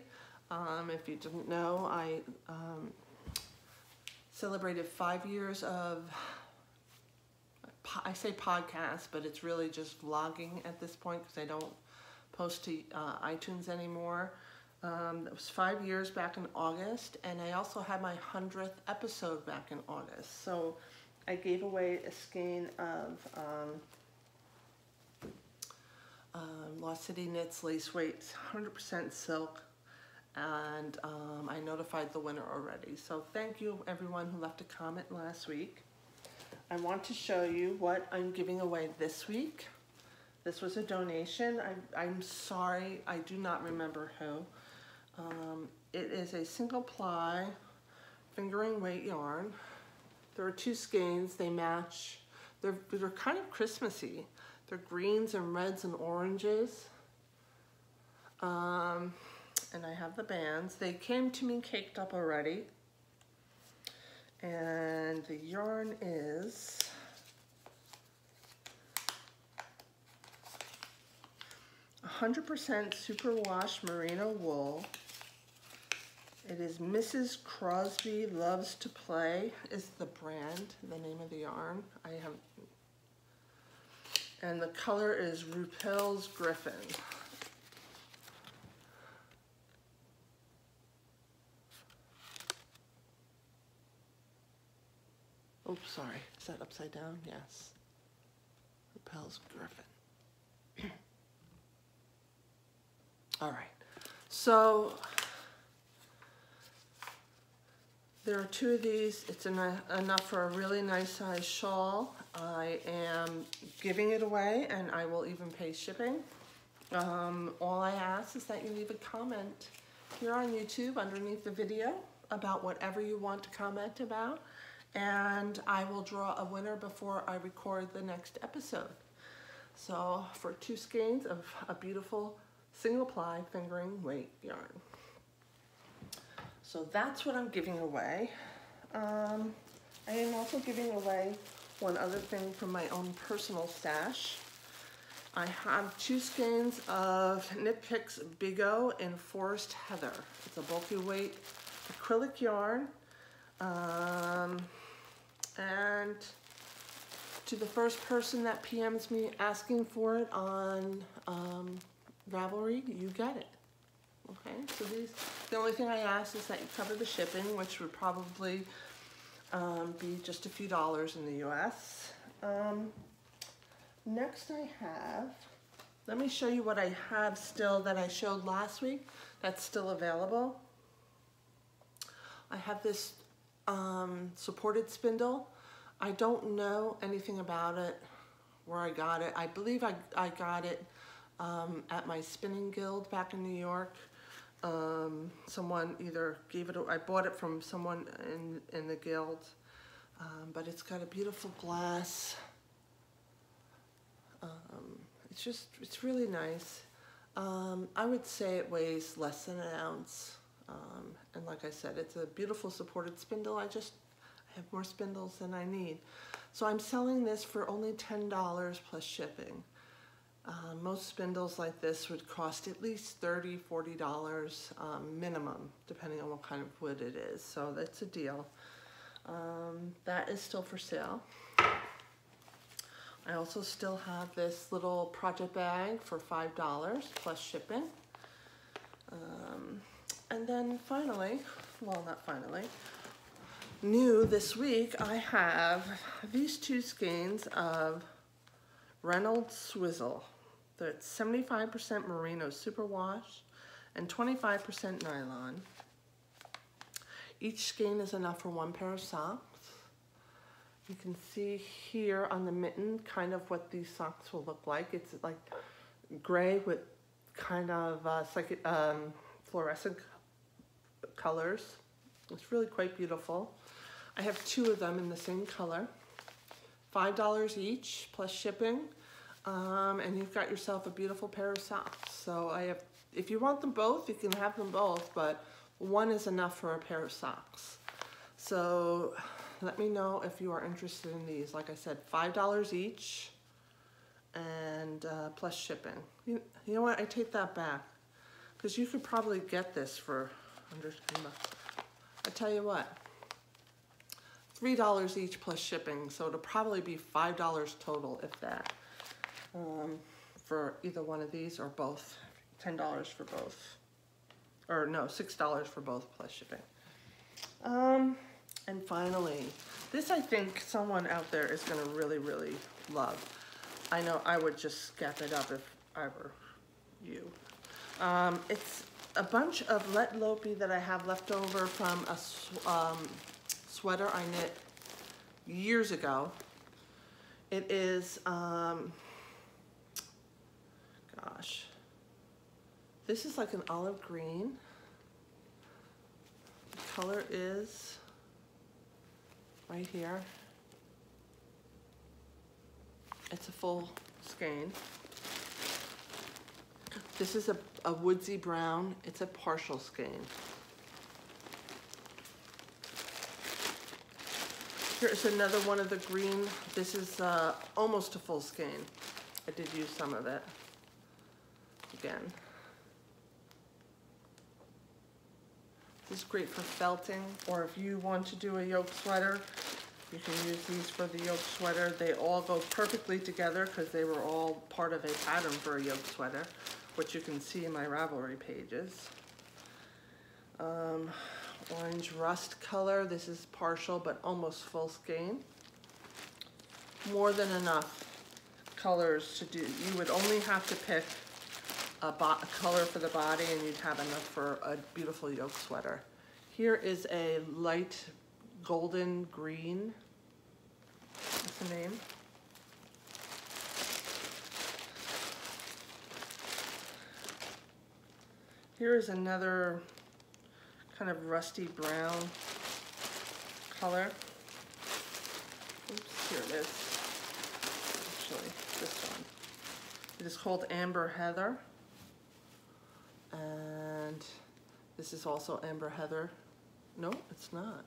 If you didn't know, I celebrated 5 years of, I say podcast, but it's really just vlogging at this point because I don't post to iTunes anymore. It was 5 years back in August, and I also had my 100th episode back in August. So I gave away a skein of Lost City Knits lace weights, 100% silk, and I notified the winner already. So thank you everyone who left a comment last week. I want to show you what I'm giving away this week. This was a donation. I'm sorry, I do not remember who. It is a single ply fingering weight yarn. There are 2 skeins, they match. They're kind of Christmassy. They're greens and reds and oranges. And I have the bands. They came to me caked up already. And the yarn is 100% superwash merino wool. It is Mrs. Crosby Loves to Play is the brand, the name of the yarn. And the color is Rupel's Griffin. Oops, sorry. Is that upside down? Yes. Repels Griffin. All right. So there are 2 of these. It's enough for a really nice size shawl. I am giving it away, and I will even pay shipping. All I ask is that you leave a comment here on YouTube underneath the video about whatever you want to comment about, and I will draw a winner before I record the next episode. So for 2 skeins of a beautiful single ply fingering weight yarn. So that's what I'm giving away. I am also giving away one other thing from my own personal stash. I have 2 skeins of Knit Picks Big O in Forest Heather. It's a bulky weight acrylic yarn. And to the first person that PMs me asking for it on Ravelry, you get it. Okay, so the only thing I ask is that you cover the shipping, which would probably be just a few dollars in the US. Next I have, let me show you what I have still that I showed last week that's still available. I have this supported spindle. I don't know anything about it, where I got it. I believe I got it at my spinning guild back in New York. Someone either gave it, I bought it from someone in the guild, but it's got a beautiful glass. It's really nice. I would say it weighs less than an ounce. And like I said, it's a beautiful supported spindle. I have more spindles than I need. So I'm selling this for only $10 plus shipping. Most spindles like this would cost at least $30, $40 minimum, depending on what kind of wood it is. So that's a deal. That is still for sale. I also still have this little project bag for $5 plus shipping. And then finally, well, not finally, new this week, I have these 2 skeins of Reynolds Swizzle. It's 75% merino superwash and 25% nylon. Each skein is enough for 1 pair of socks. You can see here on the mitten kind of what these socks will look like. It's like gray with kind of fluorescent colors. It's really quite beautiful. I have 2 of them in the same color. $5 each plus shipping. And you've got yourself a beautiful pair of socks. So if you want them both, you can have them both, but 1 is enough for a pair of socks. So let me know if you are interested in these. Like I said, $5 each and plus shipping. You know what, I take that back, because you could probably get this for under $10. I tell you what, $3 each plus shipping, so it'll probably be $5 total, if that, for either one of these or both. $10 for both, or no, $6 for both plus shipping. And finally, this I think someone out there is going to really, really love. I know I would just scap it up if I were you. It's a bunch of Let Lopi that I have left over from a sweater I knit years ago. It is, gosh, this is like an olive green. The color is right here. It's a full skein. This is a woodsy brown. It's a partial skein. Here's another one of the green. This is almost a full skein. I did use some of it. Again. This is great for felting, or if you want to do a yoke sweater, you can use these for the yoke sweater. They all go perfectly together because they were all part of a pattern for a yoke sweater, which you can see in my Ravelry pages. Orange rust color. This is partial but almost full skein. more than enough colors to do. You would only have to pick a color for the body and you'd have enough for a beautiful yoke sweater. Here is a light golden green. What's the name? Here is another kind of rusty brown color. Oops, here it is. Actually, this one. It is called Amber Heather. And this is also Amber Heather. No, it's not.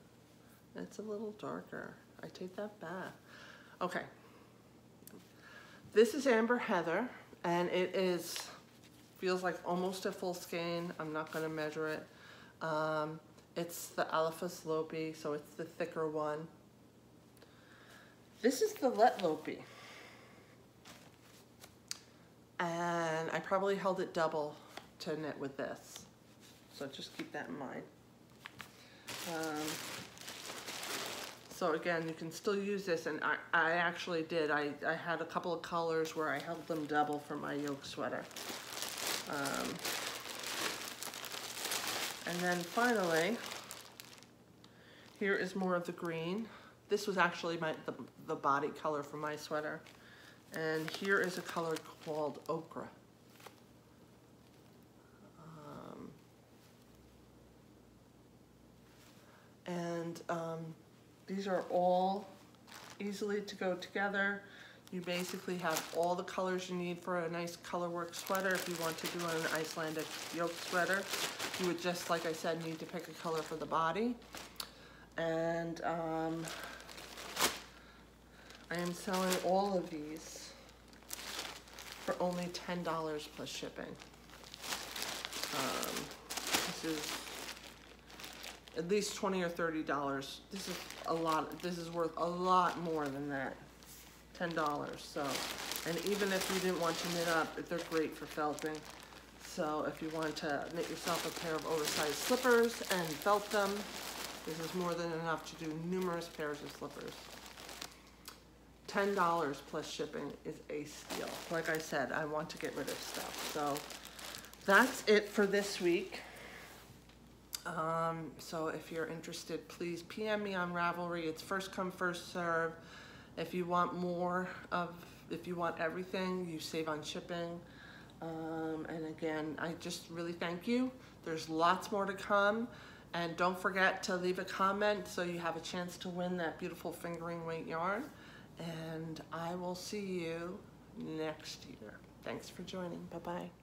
It's a little darker. I take that back. Okay. This is Amber Heather, and it feels like almost a full skein. I'm not going to measure it. It's the Alaphus Lopi, so it's the thicker one. This is the Let Lopi. And I probably held it double to knit with this. So just keep that in mind. So again, you can still use this, and I actually did. I had a couple of colors where I held them double for my yoke sweater. And then finally, here is more of the green. This was actually the body color for my sweater. And here is a color called Ochre. These are all easily to go together. You basically have all the colors you need for a nice colorwork sweater. If you want to do an Icelandic yoke sweater, you would just, like I said, need to pick a color for the body. And I am selling all of these for only $10 plus shipping. This is at least $20 or $30. This is a lot. This is worth a lot more than that. $10. So, and even if you didn't want to knit up, they're great for felting. So if you want to knit yourself a pair of oversized slippers and felt them, this is more than enough to do numerous pairs of slippers. $10 plus shipping is a steal. Like I said, I want to get rid of stuff. So that's it for this week. So if you're interested, please PM me on Ravelry. It's first come, first serve. If you want more if you want everything, you save on shipping. And again, I just really thank you. There's lots more to come. And don't forget to leave a comment so you have a chance to win that beautiful fingering weight yarn. And I will see you next year. Thanks for joining. Bye-bye.